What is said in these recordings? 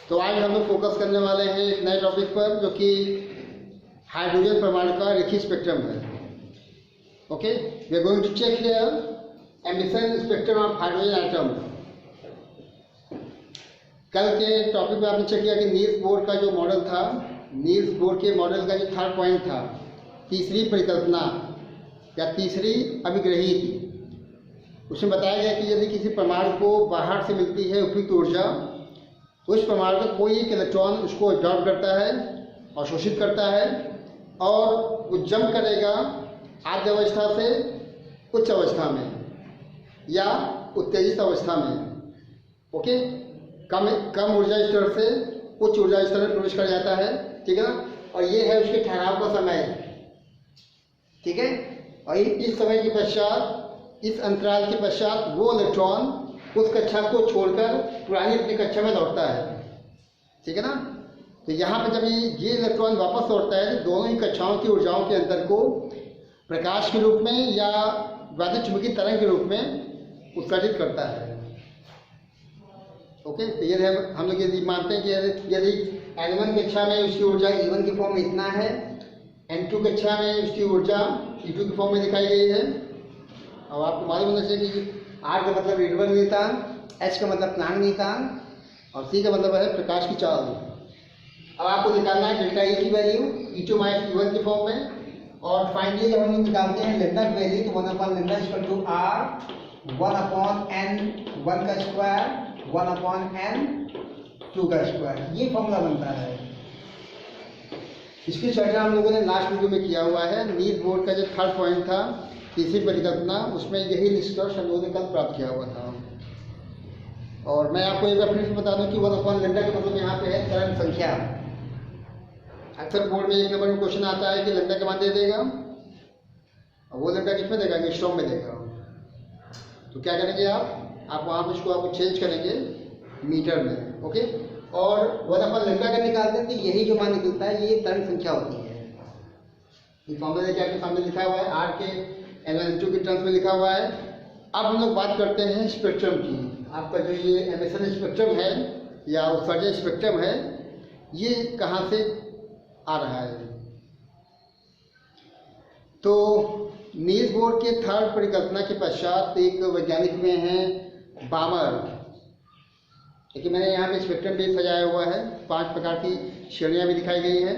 तो आज हम लोग फोकस करने वाले हैं एक नए टॉपिक पर जो कि हाइड्रोजन परमाणु का रेखीय स्पेक्ट्रम है। Okay, we are going to check here emission spectrum of hydrogen atom. कल के टॉपिक में आपने चेक किया कि नील्स बोर का जो मॉडल था, नील्स बोर के मॉडल का जो थर्ड पॉइंट था, तीसरी परिकल्पना या तीसरी अभिग्रही थी, उसमें बताया गया कि यदि किसी परमाणु को बाहर से मिलती है उपयुक्त ऊर्जा, तो उस परमाणु का कोई एक इलेक्ट्रॉन उसको एब्जॉर्ब करता है और शोषित करता है और वो जंप करेगा आद्य अवस्था से उच्च अवस्था में या उत्तेजित अवस्था में। ओके, कम ऊर्जा स्तर से उच्च ऊर्जा स्तर में प्रवेश कर जाता है, ठीक है ना। और ये है उसके ठहराव का समय, ठीक है। और इस समय के पश्चात, इस अंतराल के पश्चात वो इलेक्ट्रॉन उस कक्षा को छोड़कर पुरानी अपनी कक्षा में लौटता है, ठीक है ना। तो यहाँ पर जब ये इलेक्ट्रॉन वापस लौटता है तो दोनों ही कक्षाओं की ऊर्जाओं के अंतर को प्रकाश के रूप में या वैद्युत चुंबकीय तरंग के रूप में उत्सर्जित करता है। ओके, तो यदि हम लोग यदि मानते हैं कि यदि N1 कक्षा में उसकी ऊर्जा E1 की फॉर्म में इतना है, N2 कक्षा में उसकी ऊर्जा E2 की फॉर्म में दिखाई गई है। अब आपको मालूम होना चाहिए कि R का मतलब रीडबल नियतांक, H का मतलब प्लांक नियतांक और C का मतलब है प्रकाश की चाल। अब आपको निकालना है डेल्टा E की वैल्यू E2 माइनस E1 की फॉर्म में। और फाइनली जब हम लोग निकालते हैं लेमडा की वैल्यू तो 1/λ = R 1/n1 का स्क्वायर 1/n2 का स्क्वायर, ये फॉर्मूला बनता है। इसकी चर्चा हम लोगों ने लास्ट वीडियो में किया हुआ है। नील्स बोर का जो थर्ड पॉइंट था, तीसरी परिकल्पना, उसमें यही निष्कर्ष हम लोगों ने कल प्राप्त किया हुआ था। और मैं आपको एक बार फिर से बता दूं कि 1/λ का मतलब यहाँ पे है तरंग संख्या। अक्सर बोर्ड में एक नंबर में क्वेश्चन आता है कि लैम्डा का मान दे देगा, और वो लैम्डा किस में देगा, एंगस्ट्रॉम में देगा। तो क्या करेंगे आप वहाँ पर इसको आपको चेंज करेंगे मीटर में। ओके, और 1/λ का निकालते हैं तो यही जो मान निकलता है ये तरंग संख्या होती है। ये फॉर्मूला देखिए आपके सामने लिखा हुआ है, R के N1N2 के टर्म्स में लिखा हुआ है। अब हम लोग बात करते हैं स्पेक्ट्रम की। आपका जो ये एमिशन स्पेक्ट्रम है या उत्सर्जन स्पेक्ट्रम है, ये कहाँ से आ रहा है। तो नील्स बोर के थर्ड परिकल्पना के पश्चात एक वैज्ञानिक में हैं बामर। देखिए मैंने यहाँ पे स्पेक्ट्रम भी सजाया हुआ है, 5 प्रकार की श्रेणियाँ भी दिखाई गई हैं।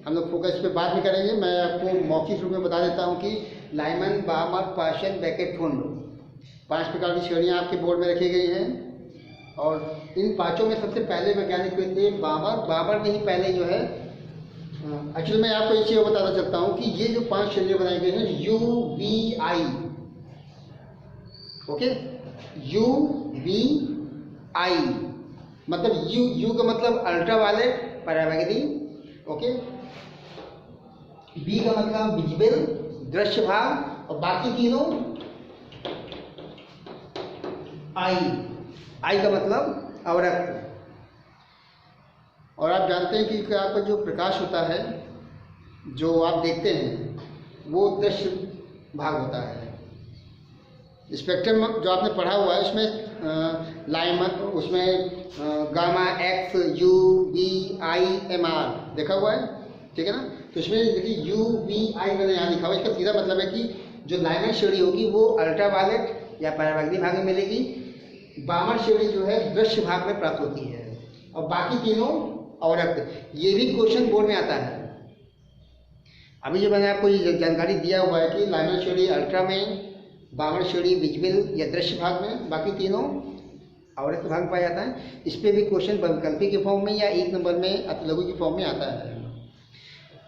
हम लोग फोकस पे बात भी करेंगे। मैं आपको मौखिक रूप में बता देता हूँ कि लाइमन, बामर, पाशन, बेकेट, फुंड, 5 प्रकार की श्रेणियाँ आपके बोर्ड में रखी गई हैं। और इन पाँचों में सबसे पहले वैज्ञानिक हुए थे बामर। बामर ने ही पहले जो है, एक्चुअली मैं आपको एक चीज़ बताना चाहता हूँ कि ये जो 5 श्रेणियाँ बनाई गई हैं UVI, ओके, UVI मतलब यू का मतलब अल्ट्रा वायलेट पराबैंगनी, ओके, बी का मतलब विजिबल दृश्य भाग, और बाकी तीनों आई का मतलब अवरक्त। और आप जानते हैं कि आपका जो प्रकाश होता है जो आप देखते हैं वो दृश्य भाग होता है। स्पेक्ट्रम जो आपने पढ़ा हुआ है उसमें लाइमन, उसमें gamma, X, U, V, I, M, R देखा हुआ है, ठीक है ना। तो इसमें देखिए UVI मैंने यहाँ लिखा हुआ है। इसका सीधा मतलब है कि जो लाइमन श्रेणी होगी वो अल्ट्रा वायलेट या पराबैंगनी भाग में मिलेगी, बामर श्रेणी जो है दृश्य भाग में प्राप्त होती है, और बाकी तीनों अवरक्त। ये भी क्वेश्चन बोर्ड में आता है। अभी जो मैंने आपको ये जानकारी दिया हुआ है कि लाइमन श्रेणी अल्ट्रा में, बामर श्रेणी विजिबल या दृश्य भाग में, बाकी तीनों अवरक्त भाग में पाया जाता है। इस पर भी क्वेश्चन बहुविकल्पी के फॉर्म में या 1 नंबर में अतिलघु की फॉर्म में आता है।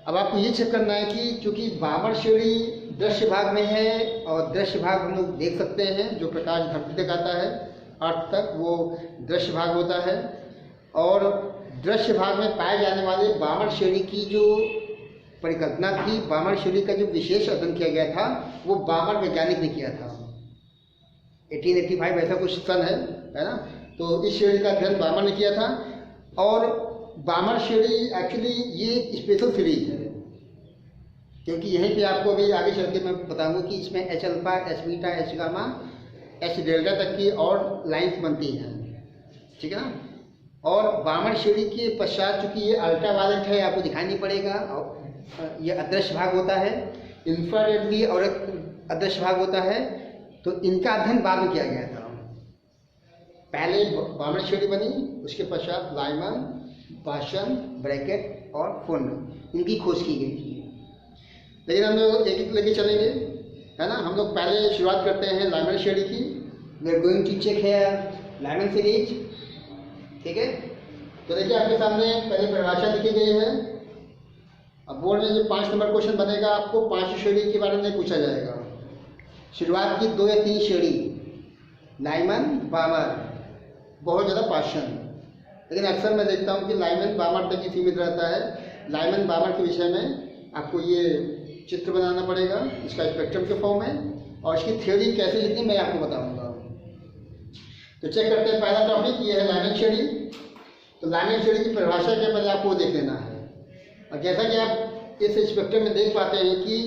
अब आपको ये चेक करना है कि चूंकि बामर श्रेणी दृश्य भाग में है, और दृश्य भाग हम लोग देख सकते हैं, जो प्रकाश धरती तक आता है अर्थ तक, वो दृश्य भाग होता है। और दृश्य भाग में पाए जाने वाले बामर श्रेणी की जो परिकल्पना थी, बामर श्रेणी का जो विशेष अध्ययन किया गया था, वो बामर वैज्ञानिक ने किया था। 1885 ऐसा कुछ सन है ना। तो इस श्रेणी का अध्ययन बामर ने किया था। और बामर श्रेणी एक्चुअली ये स्पेशल सीरीज है, क्योंकि यहीं पे आपको अभी आगे चल के मैं बताऊंगा कि इसमें H alpha, H beta, H gamma, H delta तक की और लाइन्स बनती हैं, ठीक है ना। और वामन श्रेणी के पश्चात चूंकि ये अल्ट्रा वायलेट है, आपको दिखाई नहीं पड़ेगा, और ये अदृश्य भाग होता है। इंफ्रारेड भी और एक अदृश्य भाग होता है। तो इनका अध्ययन बाद में किया गया था। पहले वामन श्रेणी बनी, उसके पश्चात लाइमन, पाशन, ब्रैकेट और फुंड, इनकी खोज की गई थी। लेकिन हम लोग एक एक लेके चलेंगे, है ना। हम लोग पहले शुरुआत करते हैं लाइमन श्रेणी की। We are going to check here Lyman series, ठीक है। तो देखिए आपके सामने पहले परिभाषा लिखी गई है। अब बोर्ड में जो 5 नंबर क्वेश्चन बनेगा, आपको 5 श्रेणी के बारे में पूछा जाएगा। शुरुआत की 2 या 3 श्रेणी, लाइमन, बामर, बहुत ज़्यादा पाषाण। लेकिन अक्सर मैं देखता हूँ कि लाइमन बामर तक ही सीमित रहता है। लाइमन बामर के विषय में आपको ये चित्र बनाना पड़ेगा, इसका स्पेक्ट्रम के फॉर्म में, और इसकी थ्योरी कैसे लिखनी मैं आपको बताऊंगा। तो चेक करते हैं। पहला टॉपिक ये है लाइमन श्रेणी। तो लाइमन श्रेणी की परिभाषा के पहले आपको देख लेना है। और जैसा कि आप इस स्पेक्ट्रम में देख पाते हैं कि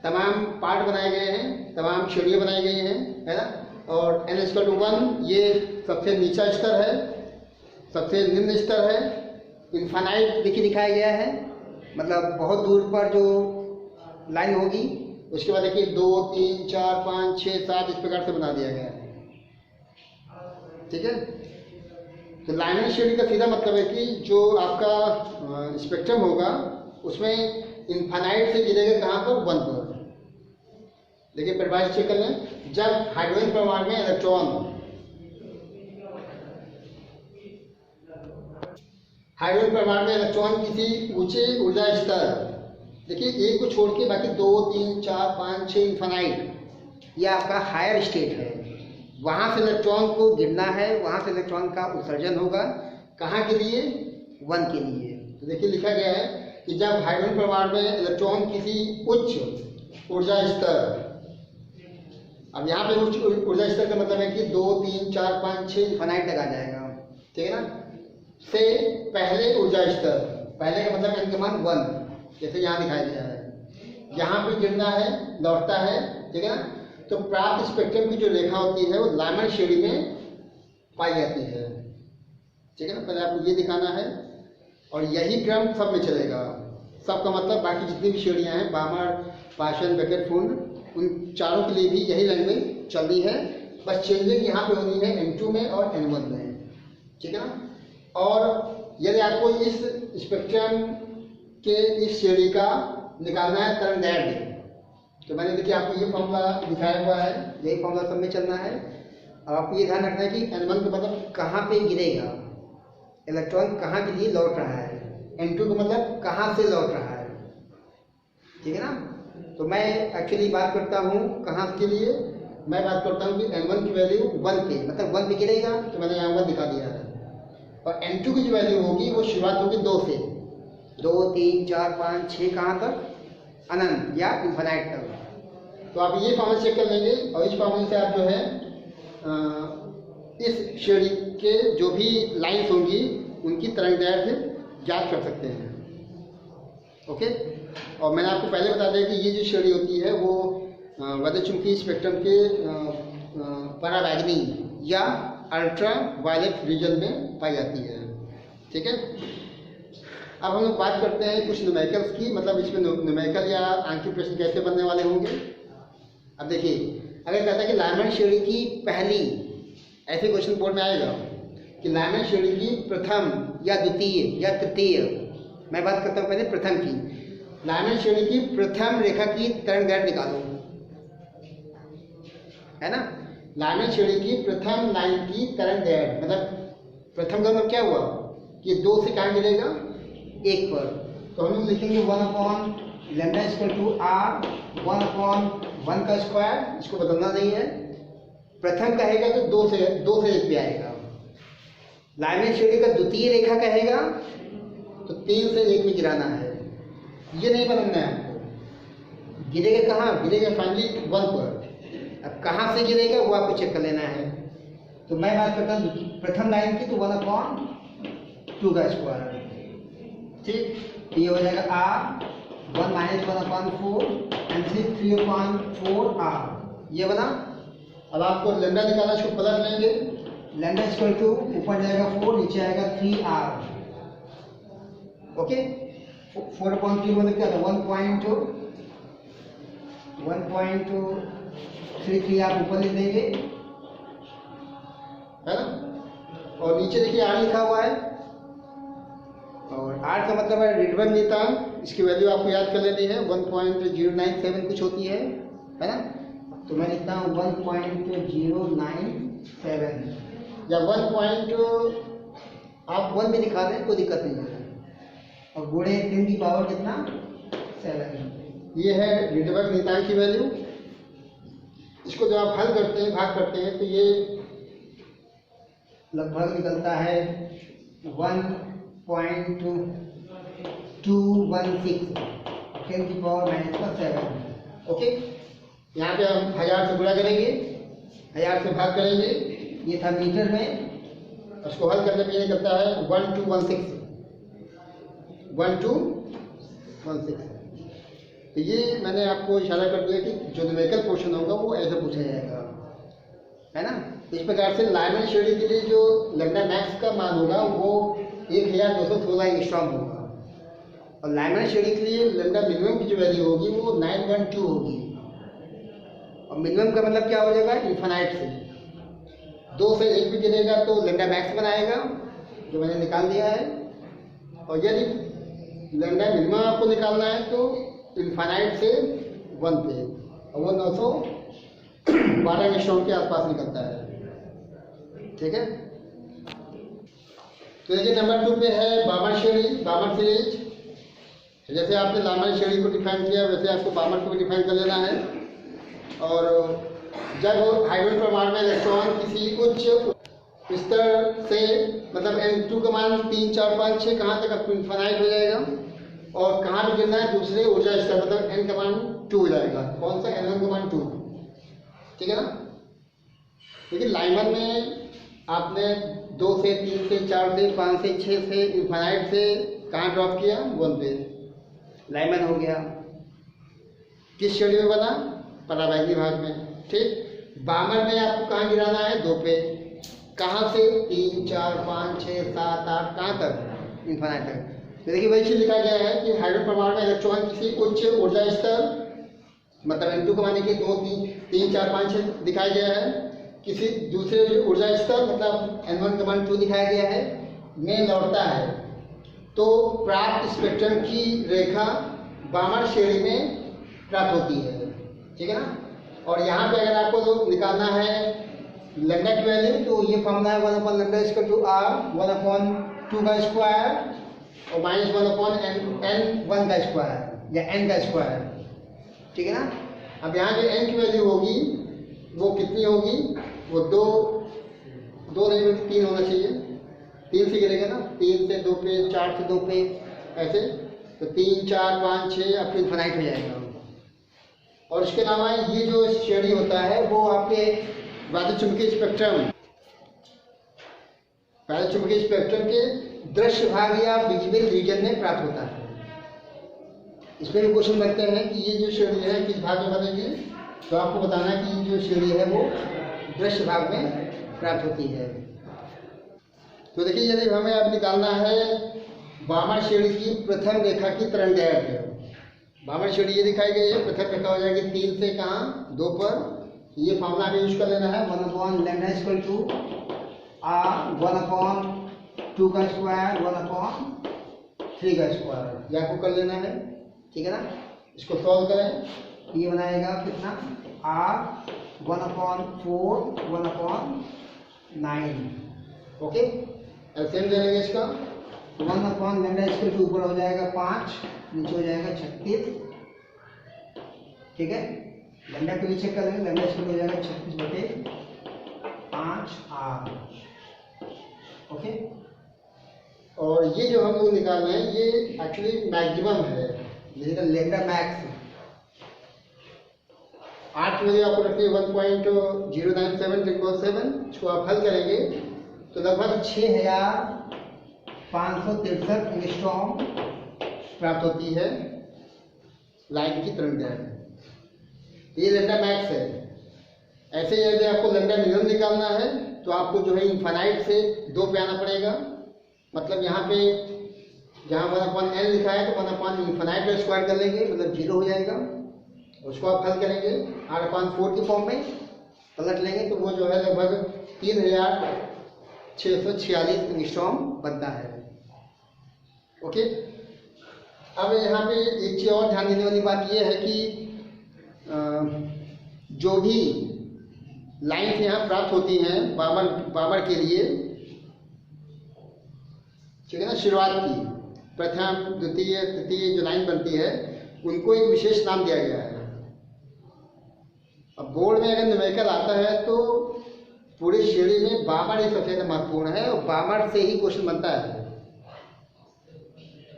तमाम पार्ट बनाए गए हैं, तमाम श्रेणियाँ बनाई गई हैं, है ना। और n=1 ये सबसे नीचा स्तर है, सबसे निम्न स्तर है। इनफाइनाइट देखिए दिखाया गया है, मतलब बहुत दूर पर जो लाइन होगी। उसके बाद देखिए 2, 3, 4, 5, 6, 7 इस प्रकार से बना दिया गया है, ठीक है। तो लाइमन श्रेणी का सीधा मतलब है कि जो आपका स्पेक्ट्रम होगा उसमें इनफाइनाइट से गिरेगा कहाँ पर, 1 पर। देखिए परिभाषा चेक कर लें। जब हाइड्रोजन परमाणु में इलेक्ट्रॉन किसी ऊंचे ऊर्जा स्तर, देखिए एक को छोड़ के बाकी 2, 3, 4, 5, 6 इनफाइनाइट, ये आपका हायर स्टेट है। वहाँ से इलेक्ट्रॉन को गिरना है, वहाँ से इलेक्ट्रॉन का उत्सर्जन होगा। कहाँ के लिए, 1 के लिए। तो देखिए लिखा गया है कि जब हाइड्रोजन परमाणु में इलेक्ट्रॉन किसी उच्च ऊर्जा स्तर, अब यहाँ पे उच्च ऊर्जा स्तर का मतलब है कि 2, 3, 4, 5, 6 इनफाइनाइट तक आ जाएगा, ठीक है ना, से पहले ऊर्जा स्तर, पहले का मतलब इनके मान 1, जैसे यहाँ दिखाया गया है। यहाँ पे गिरना है, लौटता है, ठीक है ना। तो प्राप्त स्पेक्ट्रम की जो रेखा होती है वो लाइमन श्रेणी में पाई जाती है, ठीक है ना। पहले आपको ये दिखाना है, और यही क्रम सब में चलेगा। सब का मतलब बाकी जितनी भी श्रेणियाँ हैं, बामर, पाषाण, ब्रैकेट, फुंड, उन चारों के लिए भी यही लैंग्वेज चल रही है। बस चेंजिंग यहाँ पे होनी है N2 में और N1 में, ठीक है ना। और यदि आपको इस स्पेक्ट्रम के इस श्रेणी का निकालना है तरंग दैर्घ्य, तो मैंने देखिए आपको ये फॉर्मूला दिखाया हुआ है, यही फॉर्मूला सब में चलना है। और आपको ये ध्यान रखना है कि N1 का मतलब कहाँ पे गिरेगा, इलेक्ट्रॉन कहाँ के लिए लौट रहा है, N2 का मतलब कहाँ से लौट रहा है, ठीक है ना। तो मैं एक्चुअली बात करता हूँ कहाँ के लिए, मैं बात करता हूँ कि N1 की वैल्यू 1 पे, मतलब 1 पे गिरेगा, तो मैंने यहाँ 1 दिखा दिया है। और N2 की जो वैल्यू होगी वो शुरुआत होगी 2 से, 2, 3, 4, 5, 6 कहाँ तक, अनंत या इन्फिनाइट तक। तो आप ये फॉर्मूला चेक कर लेंगे, और इस फॉर्मूले से आप जो है इस श्रेणी के जो भी लाइन्स होंगी उनकी तरंग दैर्घ्य ज्ञात कर सकते हैं, ओके। और मैंने आपको पहले बता दिया कि ये जो श्रेणी होती है वो वैद्युतचुंबकीय स्पेक्ट्रम के पराबैंगनी या अल्ट्रा वायलेट रीजन में पाई जाती है, ठीक है। अब हम लोग बात करते हैं कुछ न्यूमेरिकल्स की, मतलब इसमें न्यूमेरिकल या आंकिक प्रश्न कैसे बनने वाले होंगे। अब देखिए, अगर कहता है कि लाइमन श्रेणी की पहली, ऐसे क्वेश्चन बोर्ड में आएगा कि लाइमन श्रेणी की प्रथम या द्वितीय या तृतीय, मैं बात करता हूँ पहले प्रथम की, लाइमन श्रेणी की प्रथम रेखा की तरंग दैर्घ्य निकालो, है ना। लाइमन श्रेणी की प्रथम लाइन की तरंग दैर्घ्य, मतलब प्रथम का मतलब क्या हुआ कि 2 से कहाँ गिरेगा, 1 पर। तो हम लोग लिखेंगे 1/λ/r 1/1 का स्क्वायर, इसको बदलना नहीं है। प्रथम कहेगा तो 2 से 1 पे आएगा। लाइमन श्रेणी का द्वितीय रेखा कहेगा तो 3 से 1 में गिराना है, ये नहीं बदलना है आपको। गिरेगा कहाँ, गिरेगा फाइनली 1 पर। अब कहाँ से गिरेगा वो आपको चेक कर लेना है। तो मैं बात करता हूँ प्रथम लाइन की, तो 1/2 का स्क्वायर, ठीक। ये हो जाएगा r 1 - 1/4 एंड 3/4 r, ये बना। अब आपको लैम्डा निकालना, इसको पलट लेंगे लैम्डा इक्वल टू ऊपर जाएगा 4, नीचे आएगा 3r। ओके, 4/3 मतलब क्या था 1.33 आप ऊपर लिख देंगे, है ना। और नीचे देखिए r लिखा हुआ है, और r का मतलब है रिडबर्ग नियतांक। इसकी वैल्यू आपको याद कर लेनी है, 1.097 कुछ होती है ना। तो मैं लिखता हूँ 1.097 या 1. आप 1 भी दिखा दें कोई दिक्कत नहीं है, और गुणे 10 की पावर कितना 7। ये है रिडबर्ग नियतांक की वैल्यू। इसको जब आप हल करते हैं, भाग करते हैं, तो ये लगभग निकलता है 1.216 10 की पावर -7। ओके, यहाँ पे हम 1000 से गुणा करेंगे, 1000 से भाग करेंगे, ये था मीटर में। उसको हल करने पे ये निकलता है 1216। तो ये मैंने आपको इशारा कर दिया कि जो न्यूमेरिकल पोर्शन होगा वो ऐसे पूछा जाएगा, है ना। इस प्रकार से लाइमन श्रेणी के लिए जो लैम्डा मैक्स का मान होगा वो 1216 एंगस्ट्रॉम होगा, और लाइमन श्रेणी के लिए लैम्डा मिनिमम की जो वैल्यू होगी वो 912 होगी। और मिनिमम का मतलब क्या हो जाएगा, इन्फिनाइट से 2 से 1 भी गिरेगा तो लैम्डा मैक्स बनाएगा, जो मैंने निकाल दिया है। और यदि लैम्डा मिनिमम आपको निकालना है तो इन्फिनाइट से 1 पे, और वो 912 एंगस्ट्रॉम के आसपास निकलता है। ठीक है, तो देखिए नंबर 2 पे है बामर श्रेणी, बामर सीरीज। जैसे आपने लाइमन श्रेणी को डिफाइन किया वैसे आपको बामर को भी डिफाइन कर लेना है। और जब हाइड्रोजन परमाणु में इलेक्ट्रॉन किसी उच्च स्तर से, मतलब n2 का मान 3, 4, 5, 6 कहाँ तक इन्फिनाइट हो जाएगा, और कहाँ भी गिरना है दूसरे ऊर्जा स्तर, मतलब n का मान 2 हो जाएगा। कौन सा, n1 का मान 2, ठीक है ना। लेकिन लाइमन में आपने 2 से 3 से 4 से 5 से 6 से इन्फिनाइट से कहाँ ड्रॉप किया, 1 पे लाइमन हो गया। किस श्रेणी में बना, पराबैंगनी भाग में। ठीक, बामर में आपको कहाँ गिराना है, 2 पे। कहाँ से, 3, 4, 5, 6, 7, 8 कहाँ तक, इन्फिनाइट तक। तो देखिए वही चीज लिखा गया है कि हाइड्रोजन परमाणु में इलेक्ट्रॉन किसी उच्च ऊर्जा स्तर, मतलब n2 को माने कि 2, 3, 4, 5, 6 दिखाया गया है, किसी दूसरे ऊर्जा स्तर मतलब n1 का मान 2 दिखाया गया है, में लौटता है, तो प्राप्त स्पेक्ट्रम की रेखा बामर श्रेणी में प्राप्त होती है। ठीक है ना। और यहाँ पे अगर आपको तो निकालना है लैम्डा की वैल्यू, तो ये फॉर्मूला है 1/λ = r 1/2 का स्क्वायर और -1/n1 का स्क्वायर या n का स्क्वायर। ठीक है ना। अब यहाँ जो n की वैल्यू होगी वो कितनी होगी, वो 2 नहीं बल्कि 3 होना चाहिए। 3 से गिरेगा ना, 3 से 2 पे, 4 से 2 पे, ऐसे। तो 3, 4, 5, 6 आपको इन्फिनाइट हो जाएगा। और इसके अलावा ये जो श्रेणी होता है वो आपके वायुचुंबकीय स्पेक्ट्रम के दृश्य भाग या विजिबल रीजन में प्राप्त होता है। इसमें भी क्वेश्चन लगते हैं कि ये जो श्रेणी है किस भाग में बनेगी, तो आपको बताना है कि ये जो श्रेणी है वो दृश्य भाग में प्राप्त होती है। तो देखिए यदि हमें अब निकालना है बामर श्रेणी की प्रथम रेखा की तरंगदैर्घ्य। बामर श्रेणी ये दिखाई गई है, प्रथम रेखा हो जाएगी 3 से कहाँ, 2 पर। ये फॉर्मूला हमें यूज कर लेना है 1/λ = r 1/2 का स्क्वायर 1/3 का स्क्वायर, ये आपको कर लेना है। ठीक है ना। इसको सॉल्व करें, ये बनाएगा कितना, r 1/4 1/9। ओके, एलसीएम ले लेंगे इसका। 1/λ = ऊपर हो जाएगा 5, नीचे हो जाएगा 36। ठीक है, लैम्डा को भी चेक कर लेंगे, लैम्डा हो जाएगा 36/5r। ओके, और ये जो हम लोग निकाल रहे हैं ये एक्चुअली मैक्सिमम है, जिसका लैम्डा मैक्स। 8 की वैल्यू आपको रखनी है 1.097 इसको आप हल करेंगे तो लगभग 6563 एंगस्ट्रॉम प्राप्त होती है लाइट की तरंगदैर्घ्य। ये लैम्डा मैक्स है। ऐसे ही यदि आपको लैम्डा मिनिमम निकालना है तो आपको जो है इन्फानाइट से 2 पे आना पड़ेगा। मतलब यहाँ पे जहाँ 1/n लिखा है तो 1/, इन्फानाइट का स्क्वायर कर लेंगे, मतलब 0 हो जाएगा। उसको आप हल करेंगे r/4 की फॉर्म में पलट लेंगे तो वो जो है लगभग 3646 एंगस्ट्रॉम बनता है। ओके, अब यहाँ पे एक चीज़ और ध्यान देने वाली बात यह है कि जो भी लाइन्स यहाँ प्राप्त होती हैं बामर के लिए, ठीक है ना, शुरुआत की प्रथम द्वितीय तृतीय जो लाइन बनती है उनको एक विशेष नाम दिया गया है। अब बोर्ड में अगर न्यूमेरिकल आता है तो पूरी श्रेणी में बामर ही सबसे ज़्यादा महत्वपूर्ण है और बामर से ही क्वेश्चन बनता है।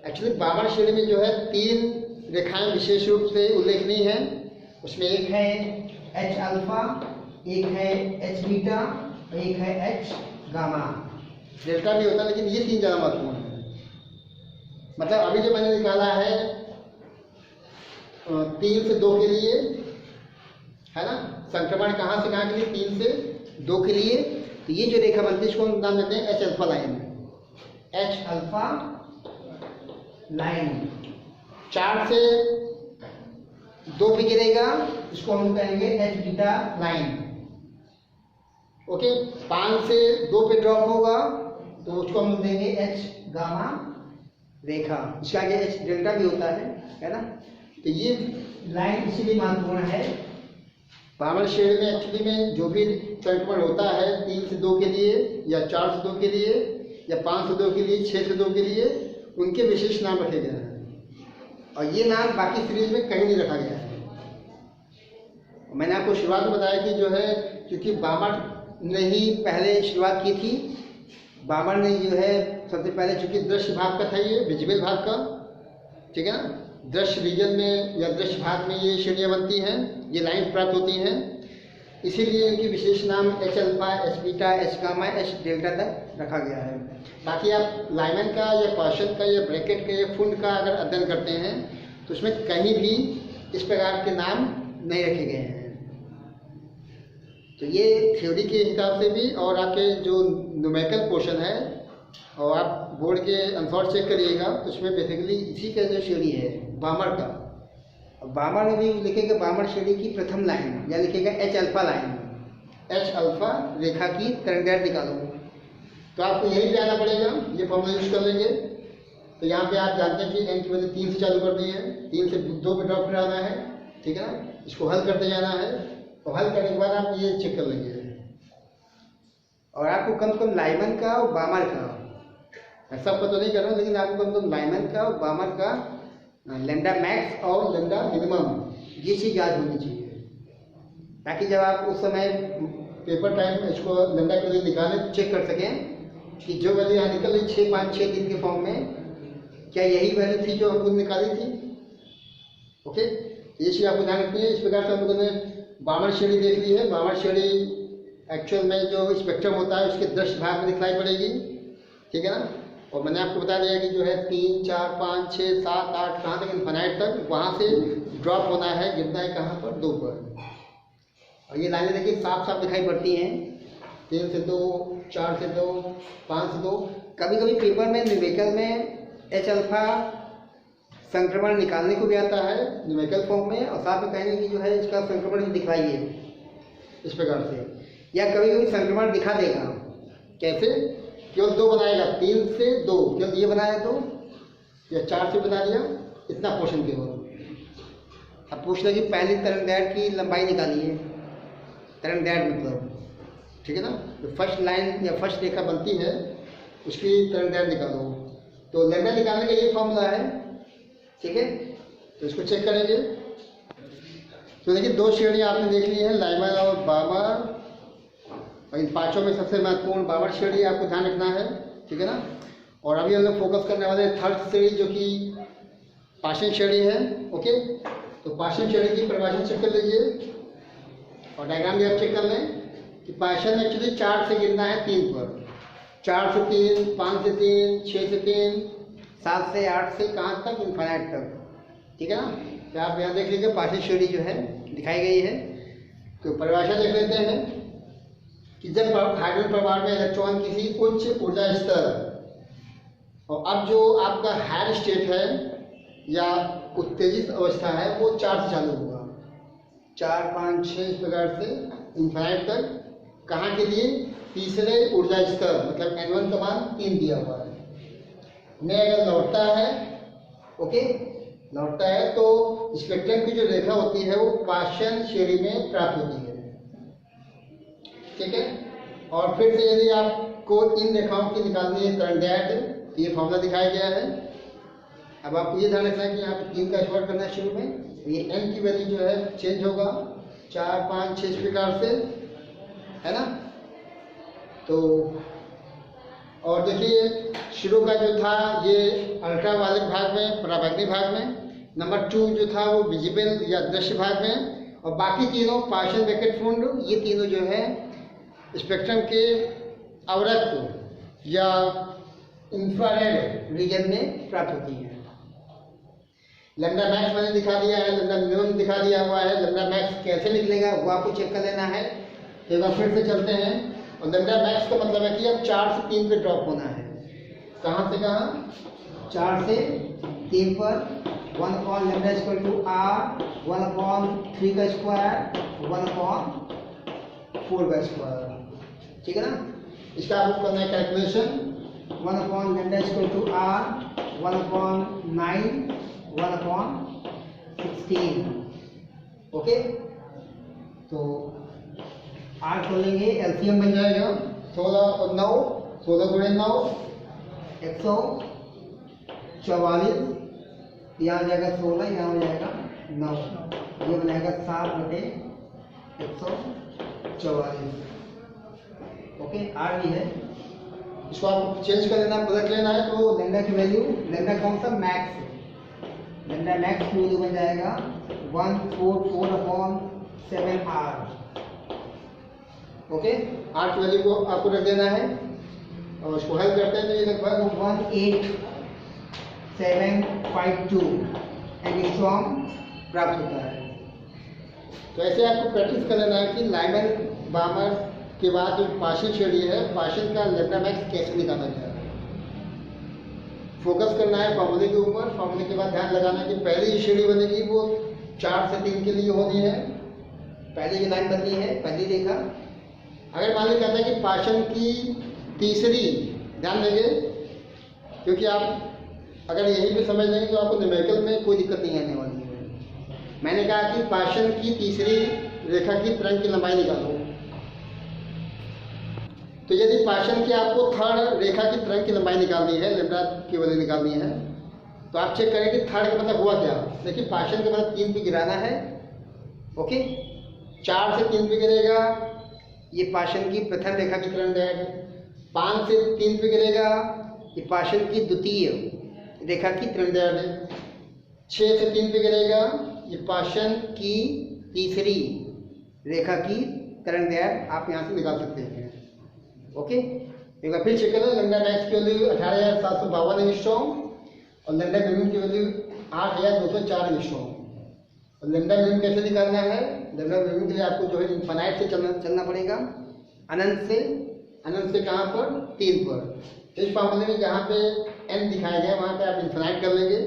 एक्चुअली बामर श्रेणी में जो है 3 रेखाएं विशेष रूप से उल्लेखनीय हैं। उसमें एक है H अल्फा, एक है H बीटा और एक है H गामा। डेल्टा भी होता है लेकिन ये 3 ज़्यादा महत्वपूर्ण है। मतलब अभी जो मैंने निकाला है 3 से 2 के लिए, है ना, संक्रमण कहाँ से कहाँ के लिए, 3 से 2 के लिए, तो ये जो रेखा बनती है इसको हम नाम देते हैं H alpha line. H alpha line 4 से 2 पे गिरेगा, इसको हम कहेंगे H बीटा लाइन। ओके, 5 से 2 पे ड्रॉप होगा तो उसको हम देंगे H गामा रेखा। इसके आगे H डेल्टा भी होता है ना। तो ये लाइन इसीलिए महत्वपूर्ण है। बामर श्रेणी में एक्चुअली में जो भी संक्रमण होता है 3 से 2 के लिए या 4 से 2 के लिए या 5 से 2 के लिए, 6 से 2 के लिए, उनके विशेष नाम रखे गए हैं और ये नाम बाकी सीरीज में कहीं नहीं रखा गया है। मैंने आपको शुरुआत में बताया कि जो है क्योंकि बामर ने ही पहले शुरुआत की थी, बामर ने जो है सबसे पहले, चूंकि दृश्य भाग का था, ये विजिबल भाग का, ठीक है ना, दृश्य रीजन में या दृश्य भाग में ये श्रेणियाँ बनती हैं, ये लाइन प्राप्त होती हैं, इसीलिए इनकी विशेष नाम H alpha, H beta, H gamma, H delta तक रखा गया है। बाकी आप लाइमन का या पार्शन का या ब्रैकेट का या फुंड का अगर अध्ययन करते हैं तो उसमें कहीं भी इस प्रकार के नाम नहीं रखे गए हैं। तो ये थ्योरी के हिसाब से भी और आपके जो न्यूमेरिकल पोर्शन है और आप बोर्ड के आंसर चेक करिएगा तो उसमें बेसिकली इसी का जो श्रेणी है बामर का, बामर में भी लिखेगा बामर श्रेणी की प्रथम लाइन या लिखेगा H alpha line, H alpha रेखा की तरंगदैर्घ्य निकालो। तो आपको यही पे आना पड़ेगा, ये फॉर्मूला यूज कर लेंगे। तो यहाँ पे आप जानते हैं कि n की वैल्यू 3 से चालू कर दी है, 3 से 2 पे ड्रॉप कराना है, ठीक है ना, इसको हल करते जाना है और हल करने के बाद आप ये चेक कर लेंगे। और आपको कम से कम लाइमन का और बामर का, सबका तो नहीं कर रहा हूँ, लेकिन आपको कम से कम लाइमन का और बामर का लेंडा मैक्स और लेंडा मिनिमम ये चीज़ याद होनी चाहिए, ताकि जब आप उस समय पेपर टाइम में इसको लेंडा के लिए निकालें चेक कर सकें कि जो वैल्यू यहाँ निकल रही 6, 5, 6 दिन के फॉर्म में, क्या यही वैल्यू थी जो हमको निकाली थी। ओके, ये चीज़ आपको ध्यान रखनी है। इस प्रकार से हम लोगों ने बामर श्रेणी देख ली है। बामर श्रेणी एक्चुअल में जो स्पेक्ट्रम होता है उसके दृश्य भाग में दिखाई पड़ेगी, ठीक है ना। और मैंने आपको बता दिया कि जो है 3, 4, 5, 6, 7, 8 कहाँ तक इन्फिनाइट तक, वहाँ से ड्रॉप होना है, गिरना है कहाँ पर, 2 पर। और ये लाइनें देखिए साफ साफ दिखाई पड़ती हैं, 3 से 2, 4 से 2, 5 से 2। कभी कभी पेपर में न्यूमेरिकल में H अल्फा संक्रमण निकालने को भी आता है न्यूमेरिकल फॉर्म में, और साथ में कहेंगे कि जो है इसका संक्रमण दिखवाइए इस प्रकार से, या कभी कभी संक्रमण दिखा देगा। कैसे? केवल 2 बनाएगा, 3 से 2, केवल ये बनाया 2 या 4 से बना दिया, इतना पोर्शन केवल। अब पूछ लो कि पहली तरंगदैर्घ्य की लंबाई निकालिए, तरंगदैर्घ्य मतलब, ठीक है ना, जो फर्स्ट लाइन या फर्स्ट रेखा बनती है उसकी तरंगदैर्घ्य निकालो। तो लैम्डा निकालने का ये फॉर्मूला है, ठीक है। तो इसको चेक करेंगे। तो देखिए 2 श्रेणियाँ आपने देख ली है, लाइमन और बामर, और इन 5 में सबसे महत्वपूर्ण बामर श्रेणी आपको ध्यान रखना है, ठीक है ना। और अभी हम लोग फोकस करने वाले हैं थर्ड श्रेणी जो कि पार्शियल श्रेणी है। ओके, तो पार्शियल श्रेणी की परिभाषा चेक कर लीजिए और डायग्राम भी आप चेक कर लें कि पार्शियल एक्चुअली 4 से गिरना है 3 पर, 4 से 3, 5 से 3, 6 से 3, 7 से 8 से कहाँ तक, इन्फिनाइट तक, ठीक है ना। तो आप यहाँ देख लीजिए पार्शियल श्रेणी जो है दिखाई गई है। तो परिभाषा देख लेते हैं कि जब हाइड्रोजन परमाणु में इलेक्ट्रॉन किसी उच्च ऊर्जा स्तर, और अब जो आपका हायर स्टेट है या उत्तेजित अवस्था है वो 4 से चालू होगा, 4, 5, 6 इस प्रकार से इन्फाइनाइट तक। कहाँ के लिए? तीसरे ऊर्जा स्तर, मतलब N1 का मान 3 दिया हुआ है। में अगर लौटता है, ओके, लौटता है तो स्पेक्ट्रम की जो रेखा होती है वो पाशन श्रेणी में प्राप्त होती है, ठीक है। और फिर से यदि आपको इन रेखाओं की निकालनी है तरंगदैर्घ्य, ये फॉर्मूला दिखाया गया है। अब आपको ये ध्यान रखना है कि यहाँ पे 3 का स्क्वायर करना है शुरू में, ये n की वैल्यू जो है चेंज होगा 4, 5, 6 इस प्रकार से, है ना। तो और देखिए शुरू का जो था ये अल्ट्रावायलेट भाग में, पराबैंगनी भाग में, नंबर 2 जो था वो विजिबल या दृश्य भाग में, और बाकी तीनों पार्शियल ब्रैकेट फुंड, ये तीनों जो है स्पेक्ट्रम के अवरक्त या इंफ्रारेड रीजन में प्राप्त होती है। लैम्डा मैक्स मैंने दिखा दिया है, लैम्डा मिनिमम दिखा दिया हुआ है। लैम्डा मैक्स कैसे निकलेगा वो आपको चेक कर लेना है। एक बार फिर से चलते हैं, और लैम्डा मैक्स का मतलब है कि अब 4 से 3 पे ड्रॉप होना है। कहाँ से कहाँ? 4 से 3 पर 1/λ = r, 1/3 का स्क्वायर, 1/4 का स्क्वायर, ठीक है ना। इसका आपको करना है कैलकुलेशन। 1/λ = r, 1/9, 1/16, okay. तो r खोलेंगे, एलसीएम बन जाएगा 16 और 9, 16 × 9 144, यहाँ हो जाएगा 16, यहाँ हो जाएगा 9, ये बनाएगा 7/144, ओके। r भी है, इसको आपको चेंज कर लेना, बदल लेना है। तो लैम्डा की वैल्यू, लैम्डा कौन सा? मैक्स, लैम्डा मैक्स की वैल्यू बन जाएगा 144/7r, ओके। r की वैल्यू को आपको रख देना है, और इसको हल करते हैं तो ये लगभग 18752 एंगस्ट्रॉम प्राप्त होता है। तो ऐसे आपको प्रैक्टिस कर लेना है कि लाइमन बामर के बाद जो पार्शियल श्रेणी है, पार्शियल का लैम्डा मैक्स कैसे निकाला जाए। फोकस करना है फॉर्मूले के ऊपर। फॉर्मूले के बाद ध्यान लगाना है कि पहली जो श्रेणी बनेगी वो 4 से 3 के लिए होनी है, पहली जो लाइन बननी है, पहली रेखा। अगर मान लीजिए कहता है कि पार्शियल की तीसरी, ध्यान देंगे क्योंकि आप अगर यहीं पे समझ लेंगे तो आपको न्यूमेरिकल में कोई दिक्कत नहीं आने वाली है। मैंने कहा कि पार्शियल की तीसरी रेखा की तरंग की लंबाई निकालो। तो यदि पार्शियल की आपको थर्ड रेखा की तरंग की लंबाई निकालनी है, लैम्डा की वैल्यू निकालनी है, तो आप चेक करें कि थर्ड का मतलब हुआ क्या। देखिए पार्शियल का मतलब 3 पे गिराना है, ओके। 4 से 3 पे गिरेगा, ये पार्शियल की प्रथम रेखा की तरंग। 5 से 3 पे गिरेगा, ये पार्शियल की द्वितीय रेखा की तरंग। 6 से 3 पे गिरेगा, ये पार्शियल की तीसरी रेखा की तरंग। आप यहाँ से निकाल सकते हैं, ओके। एक बार फिर चेक करें, लैम्डा मैक्स की वैल्यू 18,752 एंगस्ट्रॉम और लैम्डा मिनिमम की वैल्यू 8,204 एंगस्ट्रॉम। और लैम्डा मिनिमम कैसे निकालना है? लैम्डा मिनिमम के लिए आपको जो है इनफाइनाइट से चलना पड़ेगा, अनंत से कहाँ पर? 3 पर। इस फॉर्मूले में जहाँ पे n दिखाया गया वहाँ पे आप इनफाइनाइट कर लेंगे,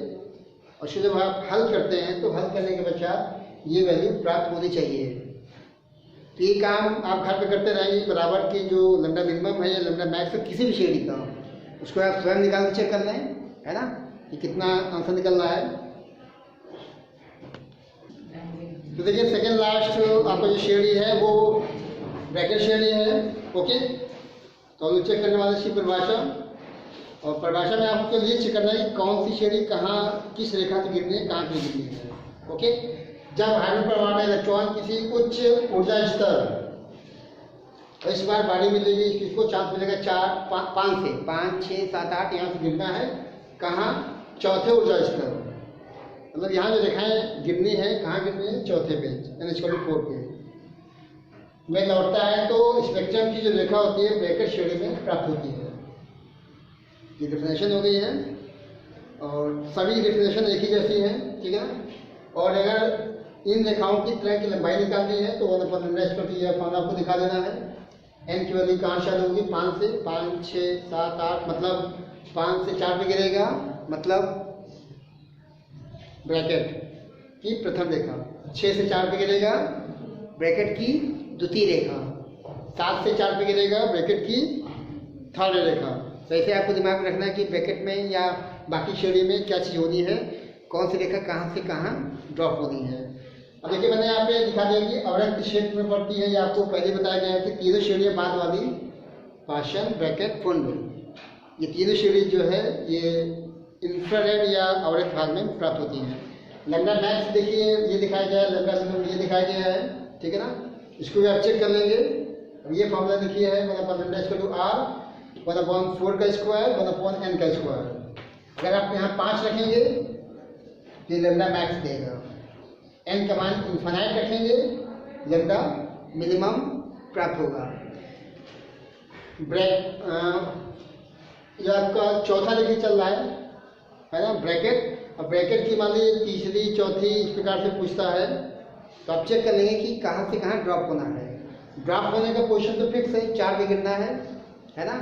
और जब आप हल करते हैं तो हल करने के पश्चात ये वैल्यू प्राप्त होनी चाहिए। तो ये काम आप घर पे करते रहेंगे। बराबर की जो लैम्डा मिनिमम है या लैम्डा मैक्स है किसी भी श्रेणी का, उसको आप स्वयं निकाल के चेक कर लें, है ना, कि कितना आंसर निकलना है। तो देखिए सेकेंड लास्ट आपका जो श्रेणी है वो ब्रैकेट श्रेणी है, ओके। तो हम चेक करने वाले इसकी परिभाषा, और परिभाषा में आपको ये चेक करना है कि कौन सी श्रेणी कहाँ किस रेखा से गिरनी है, कहाँ से गिरनी है, ओके। जब हाइड्रोजन परमाणु में इलेक्ट्रॉन किसी उच्च ऊर्जा स्तर, और इस बार बारी मिलेगी, किसको चांस मिलेगा 5 से 5, 6, 7, 8 यहाँ से गिरना है। कहाँ? चौथे ऊर्जा स्तर, मतलब यहाँ जो रेखाएं गिरनी है, कहाँ गिरनी है? चौथे पे, N=4 पे में लौटता है तो स्पेक्ट्रम की जो रेखा होती है ब्रैकेट श्रेणी में प्राप्त होती है। ये डेफिनेशन हो गई है, और सभी डेफिनेशन एक ही जैसी है, ठीक है ना। और अगर इन रेखाओं की तरंग की लंबाई निकालनी है तो 1/λ = ये फॉर्मूला आपको दिखा देना है। एन की वैल्यू कहाँ से होगी, 5 से 5 6 7 8, मतलब 5 से 4 पे गिरेगा, मतलब ब्रैकेट की प्रथम रेखा। 6 से 4 पे गिरेगा, ब्रैकेट की द्वितीय रेखा। 7 से 4 पे गिरेगा, ब्रैकेट की थर्ड रेखा। तो ऐसे आपको दिमाग में रखना है कि ब्रैकेट में या बाकी श्रेणी में क्या चीज़ होनी है, कौन सी रेखा कहाँ से कहाँ ड्रॉप होनी है। अब देखिए मैंने यहाँ पे दिखा दिया कि अवरक्त क्षेत्र में पड़ती है, ये आपको पहले बताया गया है कि तीनों श्रेणियाँ बाद वाली पाषाण, ब्रैकेट, फुंड, ये तीनों श्रेणी जो है ये इंफ्रारेड या अवरक्त भाग में प्राप्त होती हैं। लैम्डा मैक्स देखिए ये दिखाया गया है, लैम्डा मिनिमम ये दिखाया गया है, ठीक है ना। इसको भी आप चेक कर लेंगे। अब ये फॉर्मूला देखिए है 1/λ = r 1/4 का स्क्वायर 1/n का स्क्वायर। अगर आप यहाँ 5 रखेंगे तो ये लैम्डा मैक्स देगा, n का मान इन्फिनाइट रखेंगे, लैम्डा मिनिमम प्राप्त होगा। ये आपका चौथा देखिए चल रहा है ना, ब्रैकेट। अब ब्रैकेट की मान लीजिए तीसरी चौथी इस प्रकार से पूछता है, तो आप चेक कर लेंगे कि कहाँ से कहाँ ड्रॉप होना है। ड्रॉप होने का पोजीशन तो फिक्स है, 4 पे गिरना है ना।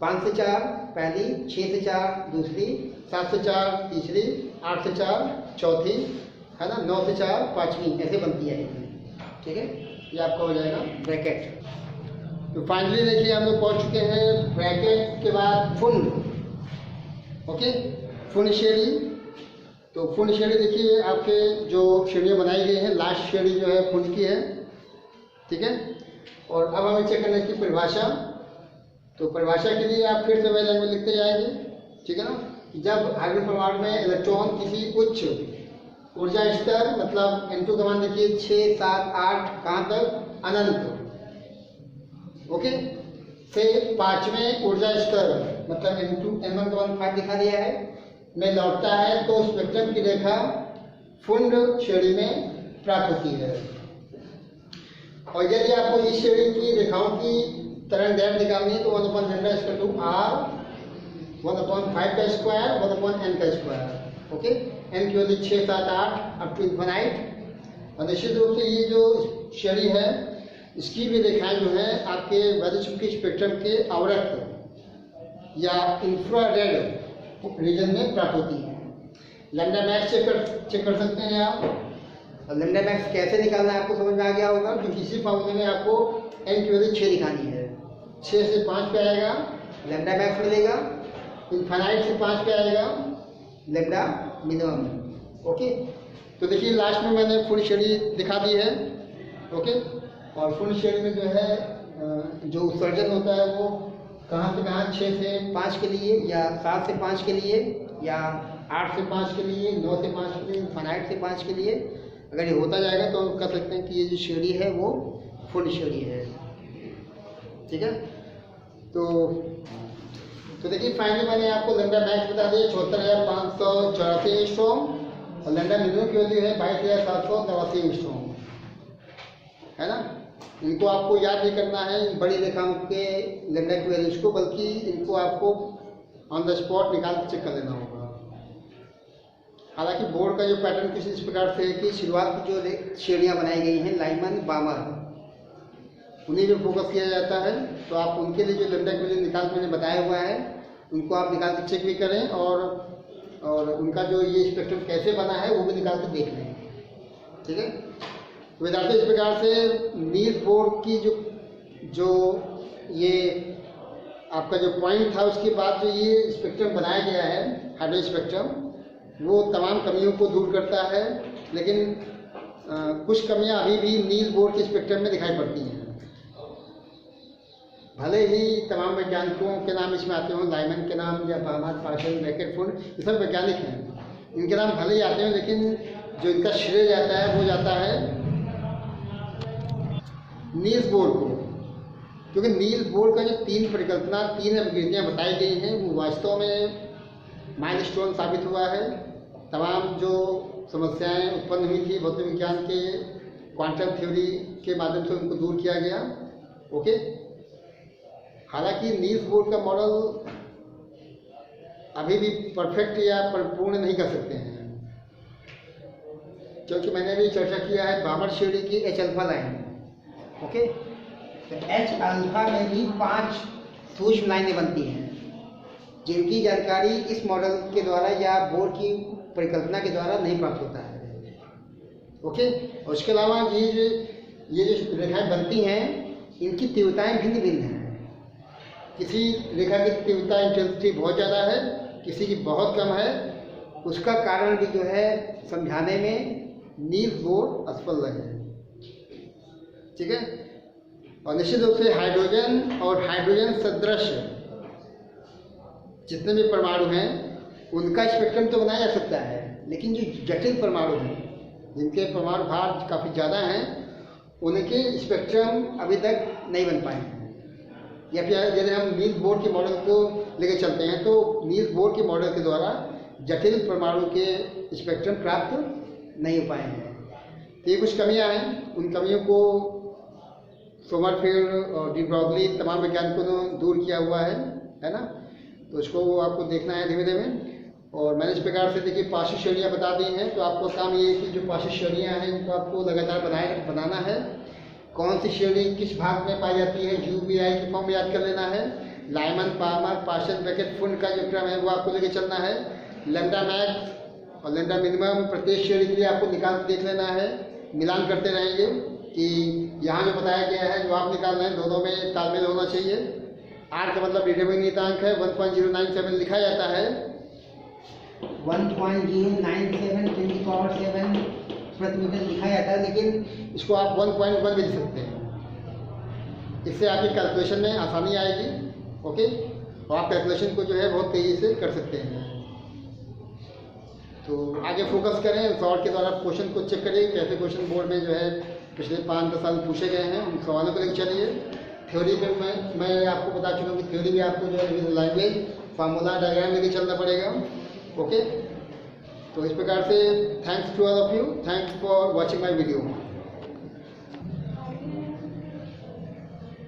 5 से 4 पहली, 6 से 4 दूसरी, 7 से 4 तीसरी, 8 से 4 चौथी, है ना, 9 से 4 पाँचवीं, ऐसे बनती है, ठीक है। ये आपका हो जाएगा ब्रैकेट। तो फाइनली देखिए हम लोग पहुँच चुके हैं ब्रैकेट के बाद फुंड। ओके, फुंड श्रेणी। तो फुंड श्रेणी देखिए आपके जो श्रेणियाँ बनाई गई हैं, लास्ट श्रेणी जो है फुंड की है, ठीक है। और अब हमें चेक करना है इसकी परिभाषा। तो परिभाषा के लिए आप फिर से वही लैंग्वेज लिखते जाएंगे, ठीक है ना। जब हाइड्रोजन परमाणु में इलेक्ट्रॉन किसी उच्च ऊर्जा स्तर, मतलब N2 का मान देखिए 6 7 8 कहाँ तक, अनंत, ओके, से 5वें ऊर्जा स्तर, मतलब N1 का मान 5 दिखा दिया है, में लौटता है, तो स्पेक्ट्रम की रेखा फुंड श्रेणी में प्राप्त होती है। और यदि आपको इस श्रेणी की रेखाओं की तरंग दैर्घ्य निकालनी है तो 1/λ = r 1/5 का स्क्वायर 1/n का स्क्वायर, ओके। n की वैल्यू 6 7 8 अप टू इन्फिनाइट। और निश्चित रूप से ये जो श्रेणी है इसकी भी रेखाएं जो है आपके वैद्युत स्पेक्ट्रम के अवरक्त या इंफ्रारेड रीजन में प्राप्त होती है। लैम्डा मैक्स चेक कर सकते हैं आप। और लैम्डा मैक्स कैसे निकालना है आपको समझ में आ गया होगा, क्योंकि इसी फॉर्मूले में आपको n की वैल्यू 6 दिखानी है। 6 से 5 पे आएगा लैम्डा मैक्स मिलेगा, इन्फिनाइट से 5 पे आएगा लैम्डा मिनिमम, ओके। तो देखिए लास्ट में मैंने फुल श्रेणी दिखा दी है, ओके। और फुल श्रेणी में जो है जो उत्सर्जन होता है वो कहाँ से कहाँ, 6 से 5 के लिए, या 7 से 5 के लिए, या 8 से 5 के लिए, 9 से 5 के लिए, इन्फिनाइट से 5 के लिए। अगर ये होता जाएगा तो हम कह सकते हैं कि ये जो श्रेणी है वो फुल श्रेणी है, ठीक है। तो देखिए फाइनली मैंने आपको लैम्डा मैक्स बता दिया 74,584 एंगस्ट्रॉम, और लैम्डा मिनिमम की वैल्यू है 22,789 एंगस्ट्रॉम, है ना। इनको आपको याद नहीं करना है इन बड़ी रेखाओं के लैम्डा की वैल्यूज को, बल्कि इनको आपको ऑन द स्पॉट निकाल के चेक कर लेना होगा। हालांकि बोर्ड का जो पैटर्न कुछ इस प्रकार से है कि शुरुआत की जो श्रेणियाँ बनाई गई हैं लाइमन बामर, उन्हीं पे फोकस किया जाता है। तो आप उनके लिए जो लैम्डा की वैल्यू निकाल के मैंने बताया हुआ है उनको आप निकाल के चेक भी करें, और उनका जो ये स्पेक्ट्रम कैसे बना है वो भी निकाल के देख लें, ठीक है। विद्यार्थी इस प्रकार से नील्स बोर की जो ये आपका जो पॉइंट था उसके बाद जो ये स्पेक्ट्रम बनाया गया है हाइड्रो स्पेक्ट्रम, वो तमाम कमियों को दूर करता है। लेकिन कुछ कमियां अभी भी नील्स बोर के स्पेक्ट्रम में दिखाई पड़ती हैं। भले ही तमाम वैज्ञानिकों के नाम इसमें आते हों, लाइमन के नाम या बामर, पार्शल, ब्रैकेट, फुंड, ये सब वैज्ञानिक हैं, इनके नाम भले ही आते हैं, लेकिन जो इनका श्रेय जाता है वो जाता है नील्स बोर को। क्योंकि नील्स बोर का जो 3 परिकल्पना 3 अभिकृतियाँ बताई गई हैं वो वास्तव में माइलस्टोन साबित हुआ है। तमाम जो समस्याएं उत्पन्न हुई थी भौतिक विज्ञान के क्वांटम थ्योरी के माध्यम से उनको दूर किया गया, ओके। हालांकि नील्स बोर का मॉडल अभी भी परफेक्ट या परिपूर्ण नहीं कर सकते हैं, क्योंकि मैंने भी चर्चा किया है बामर श्रेणी की H अल्फा लाइन, ओके। तो एच अल्फा में भी 5 सूक्ष्म लाइनें बनती हैं, जिनकी जानकारी इस मॉडल के द्वारा या बोर्ड की परिकल्पना के द्वारा नहीं प्राप्त होता है। ओके, और उसके अलावा ये जो रेखाएं बनती हैं, इनकी तीव्रताएं भिन्न भिन्न हैं। किसी रेखा की तीव्रता इंटेंसिटी बहुत ज़्यादा है, किसी की बहुत कम है। उसका कारण भी जो है समझाने में नील्स बोर असफल रहे। ठीक है, और निश्चित रूप से हाइड्रोजन और हाइड्रोजन सदृश जितने भी परमाणु हैं उनका स्पेक्ट्रम तो बनाया जा सकता है, लेकिन जो जटिल परमाणु हैं, जिनके परमाणु भार काफ़ी ज़्यादा हैं, उनके स्पेक्ट्रम अभी तक नहीं बन पाए हैं। या फिर यदि हम नील्स बोर के मॉडल को लेकर चलते हैं तो नील्स बोर के मॉडल के द्वारा जटिल परमाणु के स्पेक्ट्रम प्राप्त नहीं हो पाए हैं। तो ये कुछ कमियां हैं, उन कमियों को सोमरफेल्ड और डी ब्रॉगली तमाम वैज्ञानिकों ने दूर किया हुआ है ना। तो उसको आपको देखना है धीमे धीमे। और मैंने इस प्रकार से देखिए पार्श्व श्रेणियाँ बता दी हैं। तो आपको काम ये है कि जो पार्श्व श्रेणियाँ हैं उनको आपको लगातार बनाना है। कौन सी श्रेणी किस भाग में पाई जाती है, UBI की फॉर्म याद कर लेना है। लाइमन पार्मर पार्शियल ब्रैकेट फुंड का जो क्रम है वो आपको लेके चलना है। लैम्डा मैक्स और लैम्डा मिनिमम प्रत्येक श्रेणी के लिए आपको निकाल के देख लेना है। मिलान करते रहेंगे कि यहाँ जो बताया गया है, जो आप निकाल रहे हैं, दोनों में तालमेल होना चाहिए। R का मतलब रीडेबल नियतांक है, 1.097 लिखा जाता है। 1.097 प्रति मीटर लिखा जाता है, लेकिन इसको आप 1.1 भी लिख सकते हैं। इससे आपकी कैलकुलेशन में आसानी आएगी। ओके, और आप कैलकुलेशन को जो है बहुत तेज़ी से कर सकते हैं। तो आगे फोकस करें, सॉल्व के द्वारा क्वेश्चन को चेक करिए कैसे क्वेश्चन बोर्ड में जो है पिछले 5-10 साल पूछे गए हैं, उन सवालों को लेकर चलिए। थ्योरी पे मैं आपको बता चुका हूँ कि थ्योरी भी आपको जो है लैंग्वेज फार्मूला डायग्राम लेके चलना पड़ेगा। ओके, तो इस प्रकार से thanks to all of you, thanks for watching my video.